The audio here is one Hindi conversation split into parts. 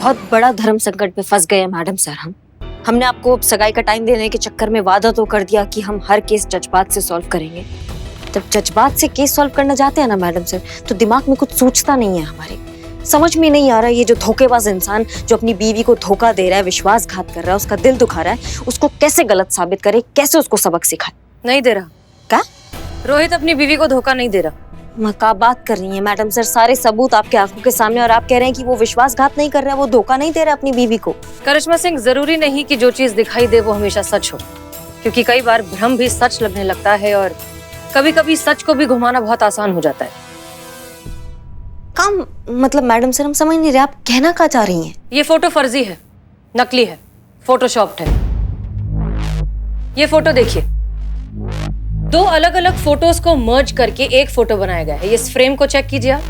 बहुत बड़ा धर्म संकट में फंस गए हैं मैडम सर। हमने आपको सगाई का टाइम देने के चक्कर में वादा तो कर दिया कि हम हर केस जज्बात से सॉल्व करेंगे। जब जज्बात से केस सॉल्व करना चाहते हैं ना मैडम सर, तो दिमाग में कुछ सोचता नहीं है हमारे। समझ में नहीं आ रहा ये जो धोखेबाज इंसान जो अपनी बीवी को धोखा दे रहा है, विश्वासघात कर रहा है, उसका दिल दुखा रहा है, उसको कैसे गलत साबित करे, कैसे उसको सबक सिखाए। नहीं दे रहा। क्या? रोहित अपनी बीवी को धोखा नहीं दे रहा। मैं क्या बात कर रही है मैडम सर, सारे सबूत आपके आंखों के सामने और आप कह रहे हैं कि वो विश्वासघात नहीं कर रहा है, वो धोखा नहीं दे रहा अपनी बीवी को। करिश्मा सिंह, जरूरी नहीं कि जो चीज दिखाई दे वो हमेशा सच हो, क्योंकि कई बार भ्रम भी सच लगने लगता है और कभी कभी सच को भी घुमाना बहुत आसान हो जाता है। काम मतलब मैडम सर हम समझ नहीं रहे आप कहना क्या चाह रही हैं। ये फोटो फर्जी है, नकली है, फोटोशॉप्ड है। ये फोटो देखिए, दो अलग अलग फोटोज को मर्ज करके एक फोटो बनाया गया है। ये इस फ्रेम को चेक कीजिए आप,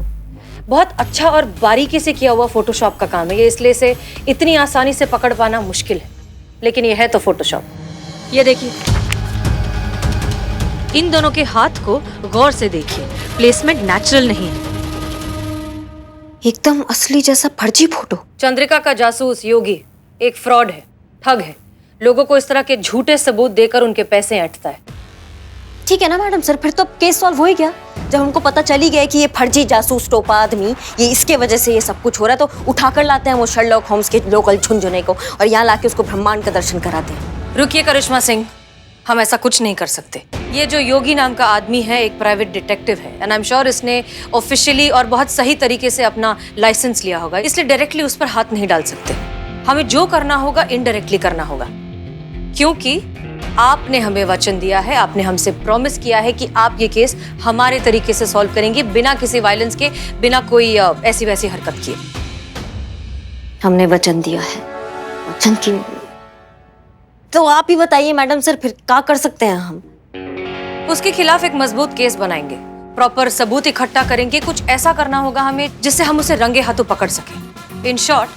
बहुत अच्छा और बारीकी से किया हुआ फोटोशॉप का काम है ये, इसलिए इसे इतनी आसानी से पकड़ पाना मुश्किल है, लेकिन ये है तो फोटोशॉप। ये देखिए, इन दोनों के हाथ को गौर से देखिए, प्लेसमेंट नेचुरल नहीं है, एकदम असली जैसा फर्जी फोटो। चंद्रिका का जासूस योगी एक फ्रॉड है, ठग है, लोगों को इस तरह के झूठे सबूत देकर उनके पैसे ऐंठता है। ठीक है ना मैडम सर, फिर तो केस सॉल्व हो ही गया। जब हमको पता चली गया कि ये फर्जी जासूस टोपा आदमी, ये इसके वजह से ये सब कुछ हो रहा है, तो उठाकर लाते हैं वो शर्लॉक होम्स के लोकल झुनझुने को और यहाँ लाके उसको ब्रह्मांड का दर्शन कराते हैं। रुकिए करिश्मा सिंह, हम ऐसा कुछ नहीं कर सकते। ये जो योगी नाम का आदमी है एक प्राइवेट डिटेक्टिव है, एंड आई एम श्योर इसने ऑफिशियली और बहुत सही तरीके से अपना लाइसेंस लिया होगा, इसलिए डायरेक्टली उस पर हाथ नहीं डाल सकते। हमें जो करना होगा इनडायरेक्टली करना होगा, क्योंकि आपने हमें वचन दिया है, आपने हमसे प्रॉमिस किया है कि आप ये केस हमारे तरीके से सॉल्व करेंगे, बिना किसी वायलेंस के, बिना कोई ऐसी वैसी हरकत किए। हमने वचन दिया है, वचन की तो आप ही बताइए मैडम सर, फिर क्या कर सकते हैं हम? उसके खिलाफ एक मजबूत केस बनाएंगे, प्रॉपर सबूत इकट्ठा करेंगे, कुछ ऐसा करना होगा हमें जिससे हम उसे रंगे हाथों पकड़ सकें। इन शॉर्ट,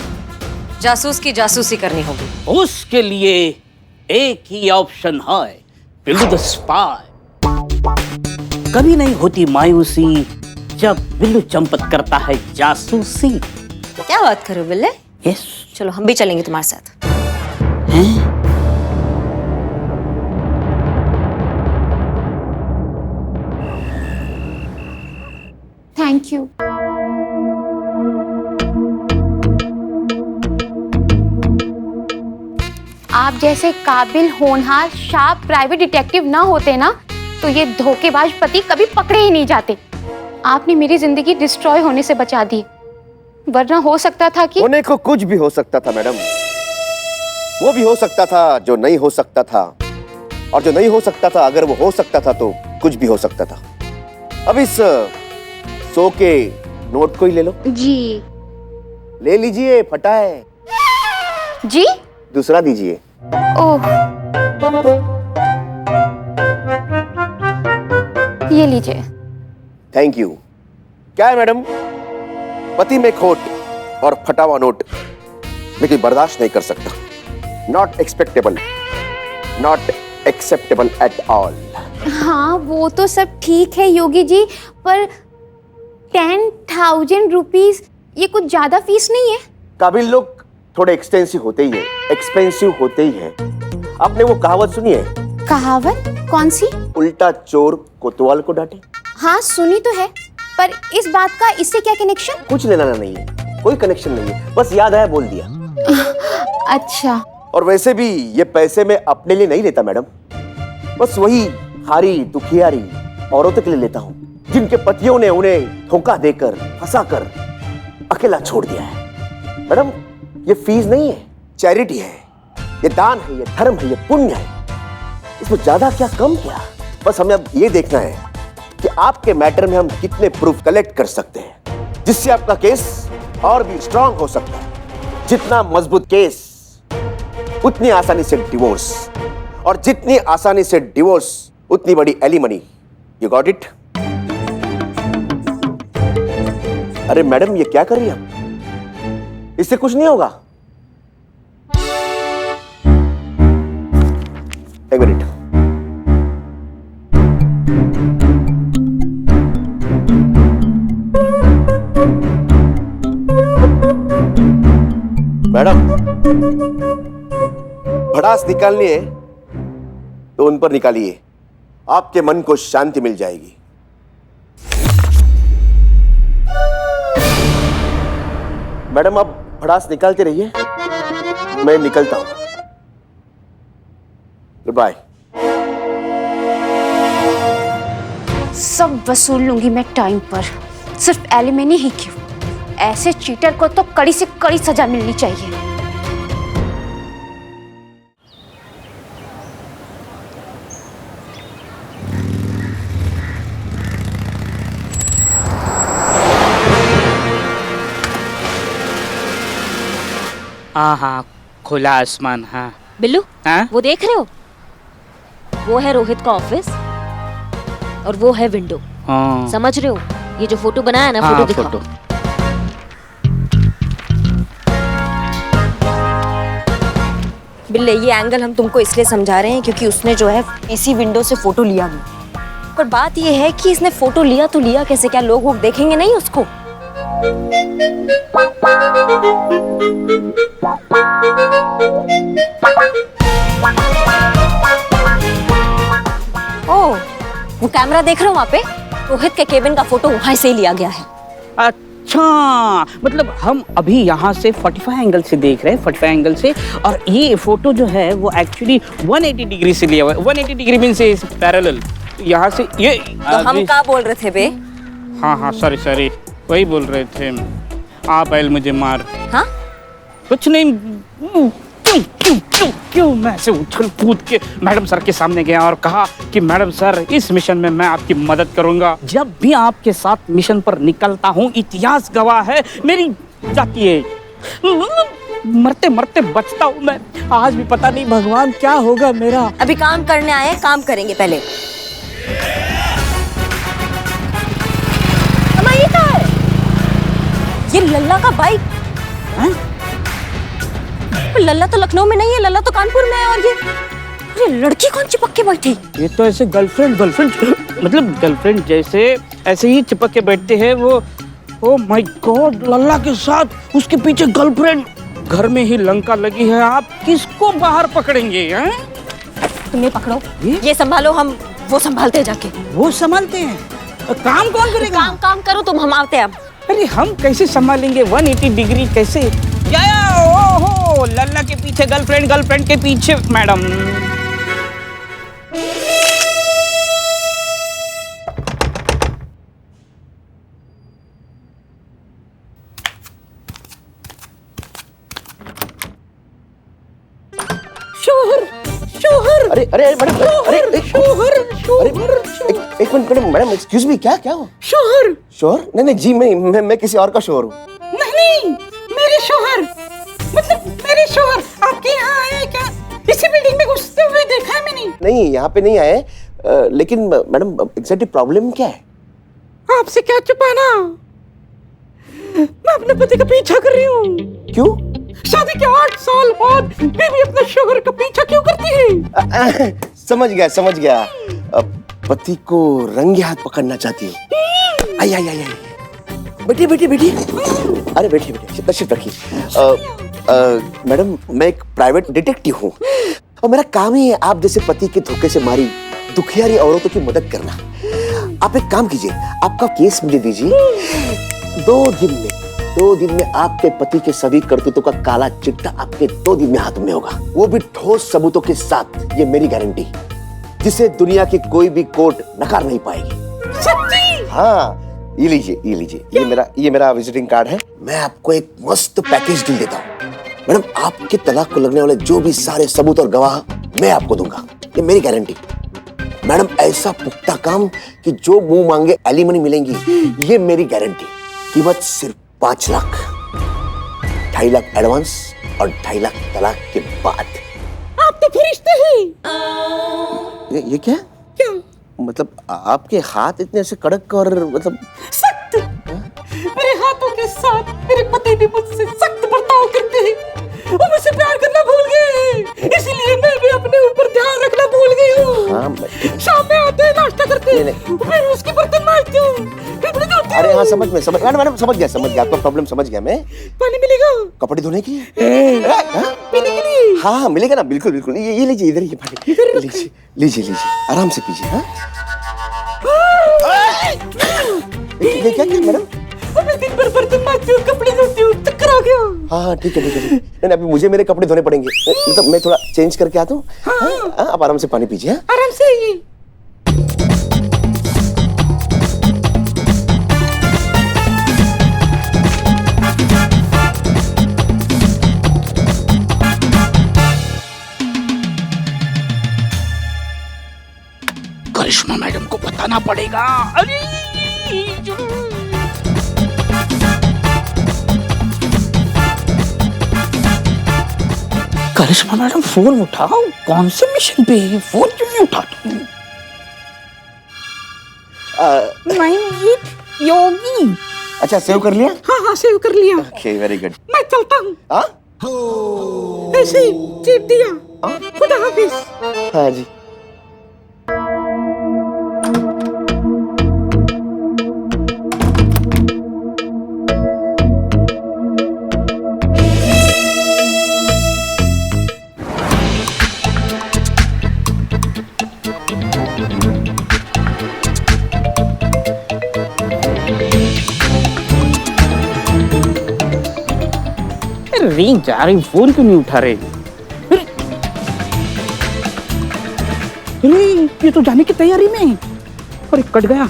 जासूस की जासूसी करनी होगी। उसके लिए एक ही ऑप्शन है, बिल्लू द स्पाई। कभी नहीं होती मायूसी जब बिल्लू चंपत करता है जासूसी। क्या बात करो बिल्ले? यस। चलो हम भी चलेंगे तुम्हारे साथ। हैं? Thank you. आप जैसे काबिल, होनहार, शार्प प्राइवेट डिटेक्टिव ना होते ना, तो ये धोखेबाज पति कभी पकड़े ही नहीं जाते। आपने मेरी जिंदगी डिस्ट्रॉय होने से बचा दी, वरना हो सकता था कि होने को कुछ भी हो सकता था मैडम। वो भी हो सकता था जो नहीं हो सकता था, और जो नहीं हो सकता था अगर वो हो सकता था तो कुछ भी हो सकता था। अब इस 100 के नोट को ही ले लो। जी। ले लीजिए, फटा है। जी? दूसरा दीजिए। ओह, ये लीजिए। Thank you. क्या है मैडम, पति में खोट और फटा हुआ नोट मैं कोई बर्दाश्त नहीं कर सकता। Not expectable, not acceptable at all. हाँ वो तो सब ठीक है योगी जी, पर 10,000 रुपीज ये कुछ ज्यादा फीस नहीं है? काबिल लोग थोड़े एक्सपेंसिव होते ही है, एक्सपेंसिव होते ही है। आपने वो कहावत सुनी है? कहावत कौन सी? उल्टा चोर कोतवाल को डांटे। हाँ सुनी तो है, पर इस बात का इससे क्या कनेक्शन? कुछ लेना नहीं है, कोई कनेक्शन नहीं है, बस याद आया बोल दिया। अच्छा। और वैसे भी ये पैसे मैं अपने लिए नहीं लेता मैडम, बस वही हारी दुखियारी औरतों के लिए लेता हूँ जिनके पतियों ने उन्हें धोखा देकर, फंसाकर अकेला छोड़ दिया है। मैडम ये फीस नहीं है, चैरिटी है, ये दान है, ये धर्म है, ये पुण्य है। इसमें ज्यादा क्या कम क्या, बस हमें अब ये देखना है कि आपके मैटर में हम कितने प्रूफ कलेक्ट कर सकते हैं जिससे आपका केस और भी स्ट्रांग हो सकता है। जितना मजबूत केस उतनी आसानी से डिवोर्स, और जितनी आसानी से डिवोर्स उतनी बड़ी एलिमनी। You got it? अरे मैडम ये क्या कर रही है, इससे कुछ नहीं होगा। एक मिनट। मैडम, भड़ास निकालनी है तो उन पर निकालिए, आपके मन को शांति मिल जाएगी। मैडम, आप भड़ास निकालते रहिए, मैं निकलता हूं। Goodbye. सब वसूल लूंगी मैं टाइम पर, सिर्फ एलिमनी ही क्यों, ऐसे चीटर को तो कड़ी से कड़ी सजा मिलनी चाहिए। हाँ हाँ, खुला आसमान। हाँ बिल्लू, हाँ? वो देख रहे हो? वो है रोहित का ऑफिस और वो है विंडो। हाँ समझ रहे हो? ये जो फोटो बनाया ना, हाँ, फोटो दिखाओ। फोटो। बिल्ले, ये एंगल हम तुमको इसलिए समझा रहे हैं क्योंकि उसने जो है इसी विंडो से फोटो लिया भी। पर बात ये है कि इसने फोटो लिया तो लिया कैसे? क्या लोग वो देखेंगे नहीं उसको? ओह, वो कैमरा देख रहे हो वहाँ पे? रोहित के केबिन का फोटो वहाँ से ही लिया गया है। अच्छा, मतलब हम अभी यहाँ से 45 एंगल से देख रहे हैं, 45 एंगल से, और ये फोटो जो है वो एक्चुअली 180 डिग्री से लिया हुआ है। 180 डिग्री मींस इज पैरेलल। यहाँ से ये तो हम क्या बोल रहे थे बे? हाँ हाँ, सॉरी सॉरी, वही बोल रहे थे आप। आयल मुझे मार। हाँ? कुछ नहीं। क्यों मैं ऐसे उछल कूद के मैडम सर के सामने गया और कहा कि मैडम सर, इस मिशन में मैं आपकी मदद करूंगा। जब भी आपके साथ मिशन पर निकलता हूँ, इतिहास गवाह है, मेरी जाती है, मरते मरते बचता हूँ मैं। आज भी पता नहीं भगवान क्या होगा मेरा। अभी काम करने आए, काम करेंगे पहले। ये क्या है? ये लल्ला का बाइक। हाँ? लल्ला तो लखनऊ में नहीं है, लल्ला तो कानपुर में है। और ये लड़की कौन चिपक के बैठी? ये तो ऐसे गर्लफ्रेंड मतलब गर्लफ्रेंड जैसे ऐसे ही चिपक के बैठते हैं वो। ओ माय गॉड, लल्ला के साथ उसके पीछे गर्लफ्रेंड। घर में ही लंका लगी है, आप किसको बाहर पकड़ेंगे? हैं? तुम्हें पकड़ो, ये संभालो, हम वो संभालते हैं जाके। वो संभालते हैं? काम कौन करेगा? काम करो तुम, हम आते हैं अब। अरे हम कैसे संभालेंगे 180 डिग्री? कैसे? ओहो, लल्ला के पीछे गर्लफ्रेंड, गर्लफ्रेंड के पीछे मैडम। शोहर। अरे अरे मैडम, अरे शोहर। एक मिनट मैडम, एक्सक्यूज मी, क्या हो? शोहर। शोहर? नहीं जी, मैं किसी और का शोहर हूँ। नहीं, मेरे शोहर, मतलब मेरे शोहर आपके यहाँ आए क्या? इसी बिल्डिंग में घुसते हुए देखा है मैंने। नहीं, यहाँ पे नहीं आए, लेकिन मैडम एग्जैक्टली प्रॉब्लम क्या है? आपसे क्या छुपाना? मैं अपने पति का पीछा कर रही हूँ। क्यों? शादी के 8 साल बाद बीवी अपने शोहर का पीछा क्यों करती है? समझ गया। पति को रंगे हाथ पकड़ना चाहती हूँ। आई। बैठी। अरे बैठी, तशरीफ रखिए। मैडम, मैं एक प्राइवेट डिटेक्टिव हूँ और मेरा काम ही है आप जैसे पति के धोखे से मारी दुखियारी औरतों की मदद करना। आप एक काम कीजिए, आपका केस मुझे दीजिए। 2 दिन में आपके पति के सभी करतूतों का काला चिट्ठा आपके 2 दिन में हाथ में होगा, वो भी ठोस सबूतों के साथ। ये मेरी गारंटी, जिसे दुनिया की कोई भी कोर्ट नकार नहीं पाएगी। सच्ची? हाँ, ये लीजिए, ये मेरा विजिटिंग कार्ड है। मैं आपको एक मस्त पैकेज डील देता हूँ। मैडम, आपके तलाक को लगने वाले जो भी सारे सबूत और गवाह मैं आपको दूंगा, ये मेरी गारंटी। मैडम, ऐसा पुख्ता काम कि जो मुंह मांगे एलिमनी मिलेंगी, ये मेरी गारंटी। कीमत सिर्फ 5 लाख, 2.5 लाख एडवांस और 2.5 लाख तलाक के बाद। आप तो फरिश्ते हैं। ये क्या? मतलब आपके हाथ इतने ऐसे कड़क और मतलब सख्त। मेरे हाथों के साथ मेरे पति भी मुझसे सख्त बर्ताव करते हैं। वो मुझसे प्यार करना भूल गए हैं, इसलिए मैं भी अपने ऊपर ध्यान रखना भूल गई हूँ। हाँ, शाम में आते हैं, नाश्ता करते हैं, फिर उसके बर्तन मांजती हूँ, फिर अपने अरे हाँ समझ मैडम मैडम समझ गया आपका प्रॉब्लम समझ गया मैं। पानी मिलेगा? कपड़े धोने के लिए? पीने के लिए? हाँ हाँ बिल्कुल बिल्कुल। ये लीजिए इधर ये पानी लीजिए आराम से पीजिए। हाँ ये क्या मैडम? मैं दिन भर बर्तन मांजती हूँ, कपड़े धोती हूँ, चक्कर आ गया। हाँ ठीक है नहीं अभी मुझे मेरे कपड़े धोने पड़ेंगे, मतलब मैं थोड़ा चेंज करके आता हूँ। हाँ आप आराम से पानी पीजिए। आराम से आइए। करिश्मा मैडम को बताना पड़ेगा। अरे करिश्मा मैडम फोन उठाओ, कौन से मिशन पे है? फोन क्यों नहीं उठाती? नहीं ये योगी। अच्छा सेव कर लिया? हाँ सेव कर लिया। Okay very good. मैं चलता हूँ। हाँ ऐसे ही टिप दिया। खुदा हाफिज। हाँ जी। रिंग जा रही, फोन क्यों नहीं उठा रहे? अरे ये तो जाने की तैयारी में। अरे कट गया।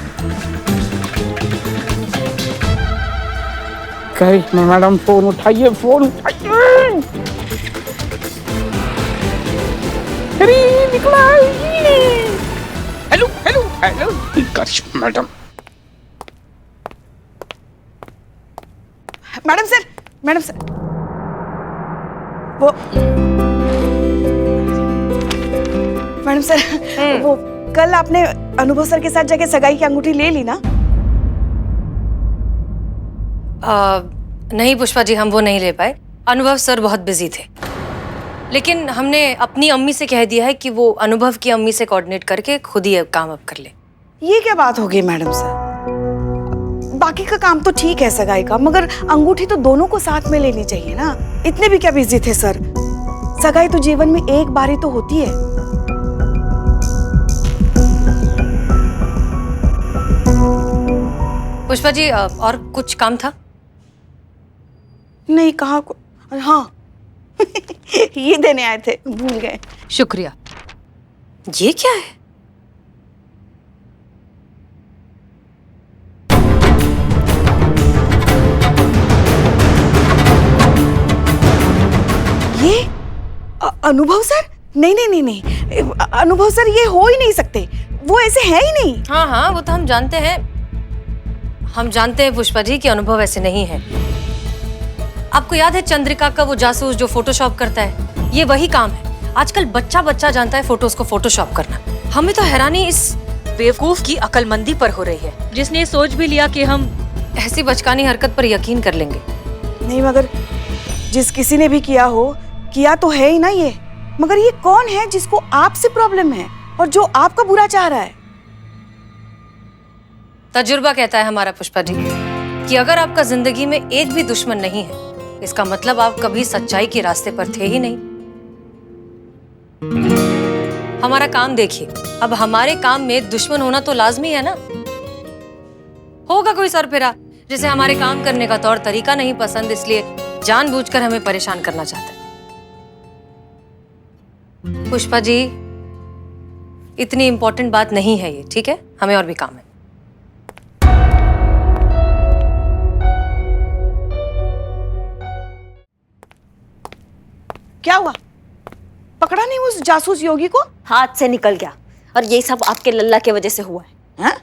करिश्मा मैडम फोन उठाइए, फोन उठाइए। अरे निकला। हेलो हेलो हेलो करिश्मा मैडम। मैडम सर वो मैडम सर वो कल आपने अनुभव सर के साथ जाके सगाई की अंगूठी ले ली ना? नहीं पुष्पा जी, हम वो नहीं ले पाए। अनुभव सर बहुत बिजी थे, लेकिन हमने अपनी अम्मी से कह दिया है कि वो अनुभव की अम्मी से कोऑर्डिनेट करके खुद ही काम अब कर ले। ये क्या बात हो गई मैडम सर? बाकी का काम तो ठीक है सगाई का, मगर अंगूठी तो दोनों को साथ में लेनी चाहिए ना। इतने भी क्या बिजी थे सर? सगाई तो जीवन में एक बार ही तो होती है। पुष्पा जी और कुछ काम था? नहीं कहाँ को, हाँ ये देने आए थे, भूल गए। शुक्रिया। ये क्या है? ये अनुभव सर? नहीं, अनुभव सर ये हो ही नहीं सकते, वो ऐसे है ही नहीं। हाँ वो तो हम जानते हैं। हम जानते हैं पुष्पा जी कि अनुभव ऐसे नहीं है। आपको याद है चंद्रिका का वो जासूस जो फोटोशॉप करता है? ये वही काम है। आजकल बच्चा जानता है फोटोज को फोटोशॉप करना। हमें तो हैरानी इस बेवकूफ की अकलमंदी पर हो रही है, जिसने ये सोच भी लिया कि हम ऐसी बचकानी हरकत पर यकीन कर लेंगे। नहीं मगर जिस किसी ने भी किया तो है ही ना ये। मगर ये कौन है जिसको आपसे प्रॉब्लम है और जो आपका बुरा चाह रहा है? तजुर्बा कहता है हमारा पुष्पा जी कि अगर आपका जिंदगी में एक भी दुश्मन नहीं है, इसका मतलब आप कभी सच्चाई के रास्ते पर थे ही नहीं। हमारा काम देखिए, अब हमारे काम में दुश्मन होना तो लाजमी है ना। होगा कोई सरफिरा जिसे हमारे काम करने का तौर तरीका नहीं पसंद, इसलिए जानबूझकर हमें परेशान करना चाहता है। पुष्पा जी, इतनी इंपॉर्टेंट बात नहीं है ये, ठीक है? हमें और भी काम है। क्या हुआ? पकड़ा नहीं उस जासूस योगी को? हाथ से निकल गया, और ये सब आपके लल्ला की वजह से हुआ है। हाँ?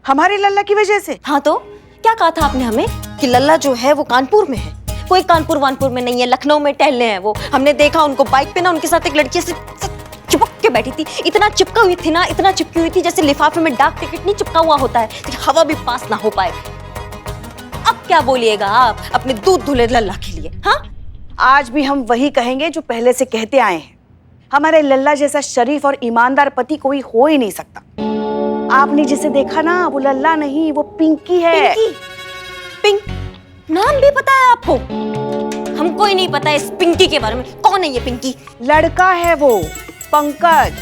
हमारे लल्ला की वजह से? हाँ तो क्या कहा था आपने हमें कि लल्ला जो है वो कानपुर में है? कोई कानपुर वानपुर में नहीं है, लखनऊ में टहलने हैं वो। हमने देखा उनको बाइक पे ना, उनके साथ एक लड़की से चिपक के बैठी थी। इतना चिपका हुई थी ना, इतना चिपकी हुई थी जैसे लिफाफे में डाक टिकट नहीं चिपका हुआ होता है, तो हवा भी पास ना हो पाए। अब क्या बोलिएगा आप अपने दूध धुले लल्ला के लिए? हाँ, आज भी हम वही कहेंगे जो पहले से कहते आए हैं। हमारे लल्ला जैसा शरीफ और ईमानदार पति कोई हो ही नहीं सकता। आपने जिसे देखा ना वो लल्ला नहीं, वो पिंकी है। पिंक नाम भी पता है आपको? हमको ही नहीं पता इस पिंकी के बारे में। कौन है ये पिंकी? लड़का है वो, पंकज।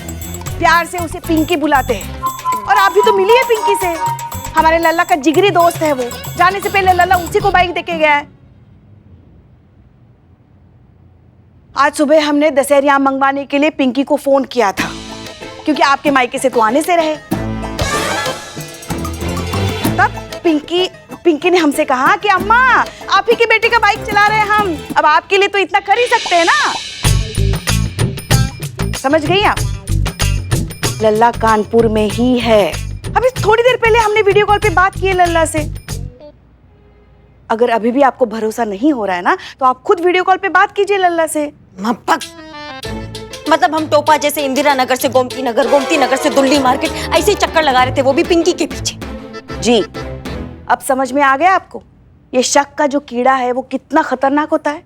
प्यार से उसे पिंकी बुलाते हैं। और आप भी तो मिली है पिंकी से। हमारे लल्ला का जिगरी दोस्त है वो। जाने से पहले लल्ला उसी को बाइक देके गया है। आज सुबह हमने दशहरी आम मंगवाने के लिए पिंकी को फोन किया था, क्योंकि आपके मायके से तो आने से रहे। तब पिंकी ने हमसे कहा कि अम्मा, आप ही के बेटे का बाइक चला रहे हैं हम, अब आपके लिए तो इतना कर ही सकते हैं ना। समझ गई आप? लल्ला कानपुर में ही है। अभी थोड़ी देर पहले हमने वीडियो कॉल पे बात की है लल्ला से। अगर अभी भी आपको भरोसा नहीं हो रहा है ना, तो आप खुद वीडियो कॉल पे बात कीजिए लल्ला से। मतलब हम टोपा जैसे इंदिरा नगर से गोमती नगर से दिल्ली मार्केट ऐसे ही चक्कर लगा रहे थे, वो भी पिंकी के पीछे। जी, अब समझ में आ गया आपको ये शक का जो कीड़ा है वो कितना खतरनाक होता है।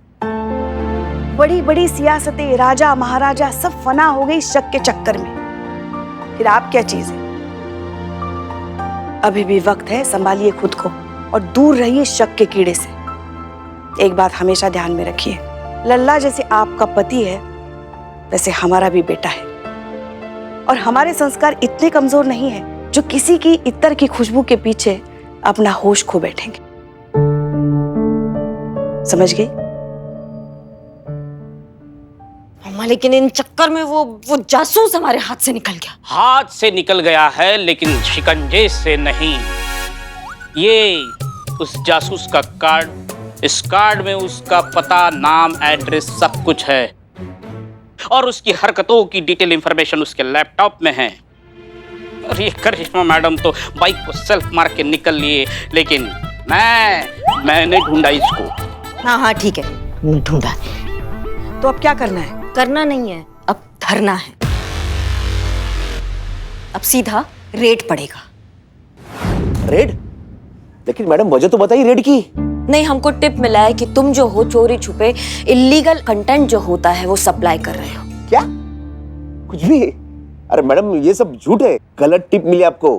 बड़ी बड़ी सियासतें, राजा महाराजा सब फना हो गई शक के चक्कर में। फिर आप क्या चीज है? अभी भी वक्त है, संभालिए खुद को और दूर रहिए शक के कीड़े से। एक बात हमेशा ध्यान में रखिए, लल्ला जैसे आपका पति है वैसे हमारा भी बेटा है। और हमारे संस्कार इतने कमजोर नहीं है जो किसी की इत्र की खुशबू के पीछे अपना होश खो बैठेंगे। समझ गई? अम्मा, लेकिन इन चक्कर में वो जासूस हमारे हाथ से निकल गया। हाथ से निकल गया है लेकिन शिकंजे से नहीं। ये उस जासूस का कार्ड, इस कार्ड में उसका पता, नाम, एड्रेस सब कुछ है और उसकी हरकतों की डिटेल इंफॉर्मेशन उसके लैपटॉप में है। और ये करिश्मा मैडम तो बाइक को सेल्फ मार के निकल लिए, लेकिन मैंने ढूंढा इसको। हाँ ठीक है, ढूंढा। तो अब क्या करना है? करना नहीं है, अब धरना है। अब सीधा रेड पड़ेगा। रेड? लेकिन मैडम वजह तो बताइए रेड की। नहीं, हमको टिप मिला है कि तुम जो हो चोरी छुपे इलीगल कंटेंट जो होता है वो सप्लाई कर रहे हो। क्या? कुछ भी? अरे मैडम ये सब झूठ है, गलत टिप मिली आपको।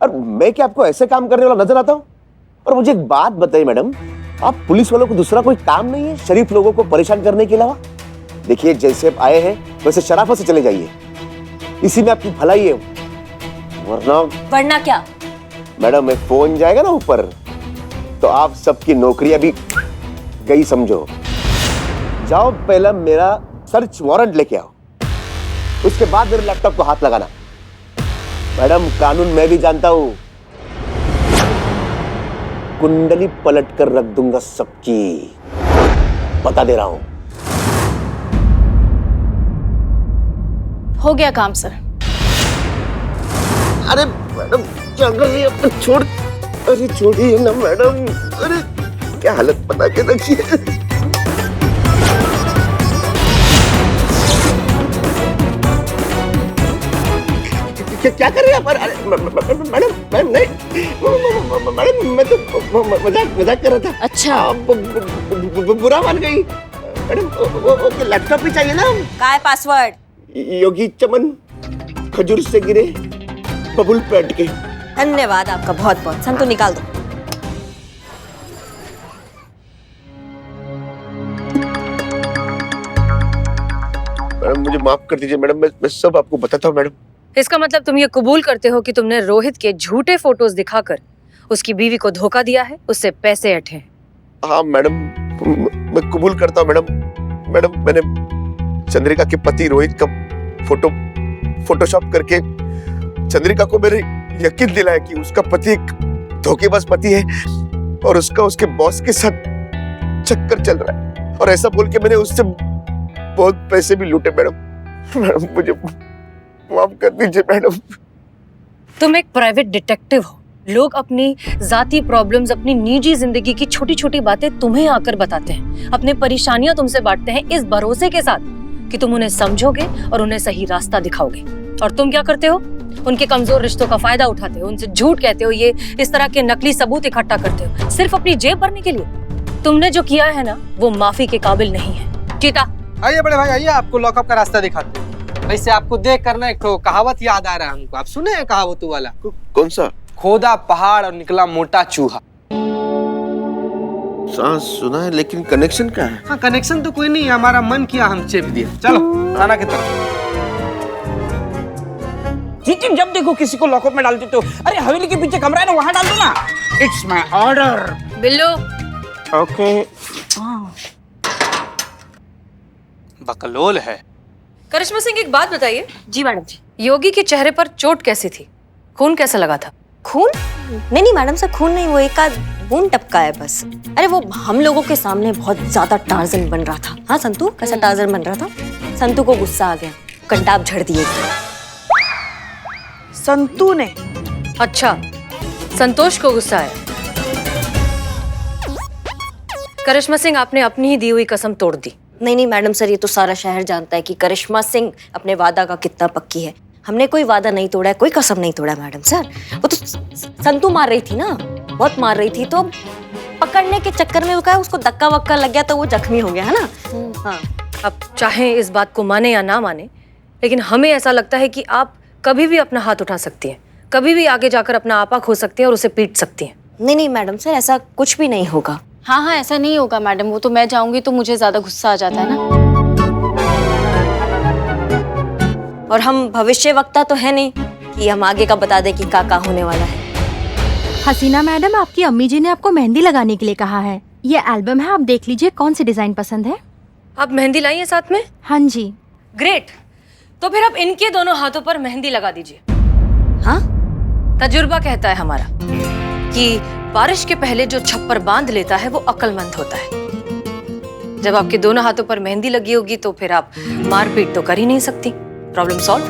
और मैं क्या आपको ऐसे काम करने वाला नजर आता हूँ? और मुझे एक बात बताइए मैडम, आप पुलिस वालों को दूसरा कोई काम नहीं है शरीफ लोगों को परेशान करने के अलावा? देखिए जैसे आप आए हैं वैसे शराफत से चले जाइए, इसी में आपकी भलाई है। वरना क्या? मैडम एक फोन जाएगा ना ऊपर तो आप सबकी नौकरियां भी गई समझो। जाओ पहला मेरा सर्च वारंट लेके आओ, उसके बाद मेरे लैपटॉप को हाथ लगाना। मैडम कानून मैं भी जानता हूं, कुंडली पलट कर रख दूंगा सबकी, बता दे रहा हूं। हो गया काम सर। अरे मैडम क्या कर रही है? छोड़, अरे छोड़िए ना मैडम। अरे क्या हालत बना के रखी है। क्या कर रही है? मैडम मैडम नहीं मैडम, मैं तो मजाक कर रहा था। अच्छा, आप बुरा मान गई मैडम। वो लैपटॉप भी चाहिए ना। क्या है पासवर्ड? योगी चमन खजूर से गिरे बबुल पेट के। धन्यवाद आपका बहुत बहुत। सन तो निकाल दो। मैडम मुझे माफ कर दीजिए मैडम, मैं सब आपको बताता हूँ मैडम। इसका मतलब तुम ये कबूल करते हो कि तुमने रोहित के झूठे फोटोज दिखाकर उसकी बीवी को धोखा दिया है, उससे पैसे ऐंठे हैं। हाँ मैडम, मैं कबूल करता हूँ मैडम। मैडम मैंने चंद्रिका के पति रोहित का फोटोशॉप करके चंद्रिका को मेरे यकीन दिलाया कि उसका पति एक धोखेबाज पति है और उसका उसके बॉस के साथ चक्कर चल रहा है। और ऐसा बोल के मैंने उससे बहुत पैसे भी लूटे मैडम। मैडम मुझे माफ कर दीजिए मैडम। तुम एक प्राइवेट डिटेक्टिव हो। लोग अपनी जाती प्रॉब्लम्स, अपनी निजी जिंदगी की छोटी छोटी बातें तुम्हें आकर बताते हैं, अपने परेशानियां तुमसे बांटते हैं इस भरोसे के साथ कि तुम उन्हें समझोगे और उन्हें सही रास्ता दिखाओगे। और तुम क्या करते हो? उनके कमजोर रिश्तों का फायदा उठाते हो, उनसे झूठ कहते हो, ये इस तरह के नकली सबूत इकट्ठा करते हो सिर्फ अपनी जेब भरने के लिए। तुमने जो किया है ना वो माफी के काबिल नहीं है। चीता आइए बड़े भाई आइए, आपको लॉकअप का रास्ता दिखाते हैं। वैसे आपको देख कर ना एक तो कहावत याद आ रहा है हमको। आप सुने हैं कहावत वाला? कौन सा? खोदा पहाड़ और निकला मोटा चूहा। सांस सुना है, लेकिन कनेक्शन क्या है? हाँ, कनेक्शन तो कोई नहीं है, हमारा मन किया हम चेप दिया। चलो थाना की तरफ। जी जब देखो किसी को लॉकअप में डाल देते हो। अरे हवेली के पीछे कमरा है ना, वहां डाल दो ना। It's my order. Billu, okay. बकलोल है। करिश्मा सिंह एक बात बताइए, जी मैडम जी। योगी के चेहरे पर चोट कैसी थी? खून कैसा लगा था? खून? नहीं मैडम सर, खून नहीं, वो एक आध बूंद टपका है बस। अरे वो हम लोगों के सामने बहुत ज्यादा टार्जन बन रहा था। हाँ संतू, कैसा टार्जन बन रहा था? संतू को गुस्सा आ गया, कंटाप झड़ दिए। संतू ने? अच्छा, संतोष को गुस्सा आया। करिश्मा सिंह, आपने अपनी ही दी हुई कसम तोड़ दी। नहीं मैडम सर, ये तो सारा शहर जानता है कि करिश्मा सिंह अपने वादा का कितना पक्की है। हमने कोई वादा नहीं तोड़ा है, कोई कसम नहीं तोड़ा मैडम सर। वो तो संतू मार रही थी ना, बहुत मार रही थी, तो पकड़ने के चक्कर में वो उसको धक्का वक्का लग गया तो वो जख्मी हो गया है ना। हाँ, अब चाहे इस बात को माने या ना माने, लेकिन हमें ऐसा लगता है कि आप कभी भी अपना हाथ उठा सकती हैं, कभी भी आगे जाकर अपना आपा खो सकती हैं और उसे पीट सकती हैं। नहीं मैडम सर, ऐसा कुछ भी नहीं होगा। हाँ, ऐसा नहीं होगा मैडम। वो तो मैं जाऊंगी तो मुझे ज्यादा गुस्सा आ जाता है ना। और हम भविष्य वक्ता तो है नहीं कि हम आगे का बता दें कि क्या होने वाला है। हसीना मैडम, आपकी अम्मी जी ने आपको मेहंदी लगाने के लिए कहा है। ये एल्बम है, आप देख लीजिए कौन सी डिजाइन पसंद है। आप मेहंदी लाई है साथ में? हाँ जी। ग्रेट, तो फिर आप इनके दोनों हाथों पर मेहंदी लगा दीजिए। हाँ? तजुर्बा कहता है हमारा कि बारिश के पहले जो छप्पर बांध लेता है वो अक्लमंद होता है। जब आपके दोनों हाथों पर मेहंदी लगी होगी तो फिर आप मारपीट तो कर ही नहीं सकती। Problem solve.